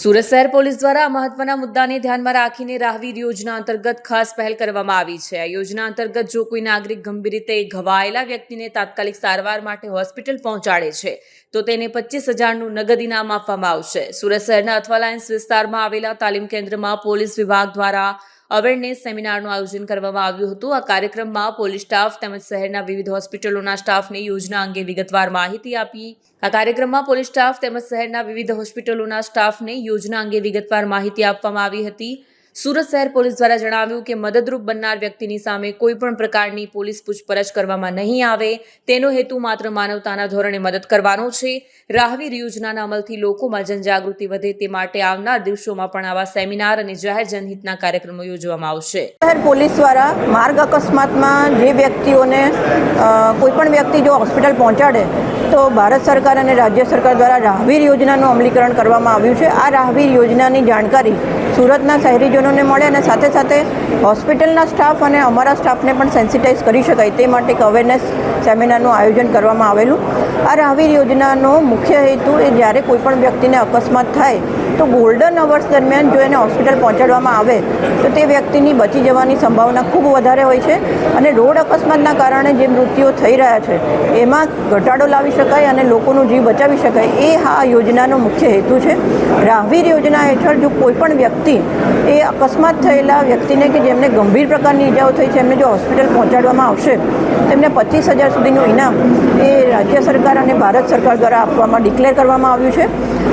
સુરત શહેર પોલીસ દ્વારા મહત્વના મુદ્દાને ધ્યાનમાં રાખીને રાહવીર યોજના અંતર્ગત ખાસ પહેલ કરવામાં આવી છે। આ યોજના અંતર્ગત જો કોઈ નાગરિક ગંભીર રીતે ઘવાયેલા વ્યક્તિને તાત્કાલિક સારવાર માટે હોસ્પિટલ પહોંચાડે છે તો તેને 25,000નું નગદ ઇનામ આપવામાં આવશે। સુરત શહેરના અથવાલાઇન્સ વિસ્તારમાં આવેલા તાલીમ કેન્દ્રમાં પોલીસ વિભાગ દ્વારા અવેરનેસ સેમિનારનું આયોજન કરવામાં આવ્યું હતું। આ કાર્યક્રમમાં પોલીસ સ્ટાફ તેમજ શહેરના વિવિધ હોસ્પિટલોના સ્ટાફને યોજના અંગે વિગતવાર માહિતી આપી। આ કાર્યક્રમમાં પોલીસ સ્ટાફ તેમજ શહેરના વિવિધ હોસ્પિટલોના સ્ટાફને યોજના અંગે વિગતવાર માહિતી આપવામાં આવી હતી। સુરત શહેર પોલીસ દ્વારા જણાવ્યું કે મદદરૂપ બનનાર વ્યક્તિની સામે કોઈ પણ પ્રકારની પોલીસ પૂછપરછ કરવામાં નહીં આવે, તેનો હેતુ માત્ર માનવતાના ધોરણે મદદ કરવાનો છે। રાહવીર યોજનાના અમલથી લોકોમાં જનજાગૃતિ વધે તે માટે આવનાર દિવસોમાં પણ આવા સેમિનાર અને જાહેર જનહિતના કાર્યક્રમો યોજવામાં આવશે। શહેર પોલીસ દ્વારા માર્ગ અકસ્માતમાં જે વ્યક્તિઓને કોઈ પણ વ્યક્તિ જો હોસ્પિટલ પહોંચાડે તો ભારત સરકાર અને રાજ્ય સરકાર દ્વારા રાહવીર યોજનાનું અમલીકરણ કરવામાં આવ્યું છે। આ રાહવીર યોજનાની જાણકારી સુરતના શહેરીજનોને મળે અને સાથે સાથે હોસ્પિટલના સ્ટાફ અને અમારા સ્ટાફને પણ સેન્સિટાઇઝ કરી શકાય તે માટે એક અવેરનેસ સેમિનારનું આયોજન કરવામાં આવેલું। આ રાહવીર યોજનાનો મુખ્ય હેતુ એ જ્યારે કોઈ પણ વ્યક્તિને અકસ્માત થાય તો ગોલ્ડન અવર્સ દરમિયાન જો એને હોસ્પિટલ પહોંચાડવામાં આવે તો તે વ્યક્તિની બચી જવાની સંભાવના ખૂબ વધારે હોય છે અને રોડ અકસ્માતના કારણે જે મૃત્યુઓ થઈ રહ્યા છે એમાં ઘટાડો લાવી શકાય અને લોકોનો જીવ બચાવી શકાય એ આ યોજનાનો મુખ્ય હેતુ છે। રાહવીર યોજના હેઠળ જો કોઈ પણ વ્યક્તિ એ અકસ્માત થયેલા વ્યક્તિને કે જેમને ગંભીર પ્રકારની ઈજાઓ થઈ છે એમને જો હોસ્પિટલ પહોંચાડવામાં આવશે તેમને 25,000 સુધીનું ઇનામ એ રાજ્ય સરકાર અને ભારત સરકાર દ્વારા આપવામાં ડિક્લેર કરવામાં આવ્યું છે।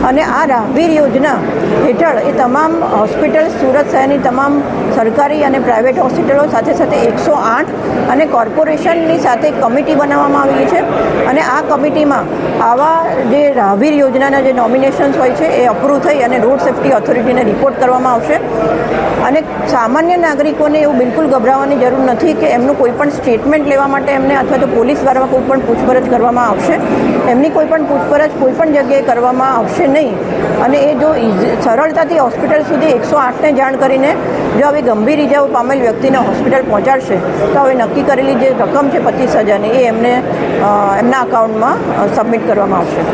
અને આ રાહવીર યોજના હેઠળ એ તમામ હોસ્પિટલ સુરત શહેરની તમામ સરકારી અને પ્રાઇવેટ હોસ્પિટલો સાથે સાથે 108 અને કોર્પોરેશનની સાથે કમિટી બનાવવામાં આવેલી છે અને આ કમિટીમાં આવા જે રાહવીર યોજનાના જે નોમિનેશન્સ હોય છે એ અપ્રૂવ થઈ અને રોડ સેફ્ટી ઓથોરિટીને રિપોર્ટ કરવામાં આવશે। અને સામાન્ય નાગરિકોને એવું બિલકુલ ગભરાવાની જરૂર નથી કે એમનું કોઈ પણ સ્ટેટમેન્ટ લેવા માટે એમને અથવા તો પોલીસ દ્વારા કોઈ પણ પૂછપરછ કરવામાં આવશે, એમની કોઈ પણ પૂછપરછ કોઈ પણ જગ્યાએ કરવામાં આવશે નહીં અને એ જો સરળતાથી હોસ્પિટલ સુધી 108ને જાણ કરીને જો આવી ગંભીર ઈજાઓ પામેલ વ્યક્તિને હોસ્પિટલ પહોંચાડશે તો હવે નક્કી કરેલી જે રકમ છે 25,000ની એ એમને એમના અકાઉન્ટમાં સબમિટ કરવામાં આવશે।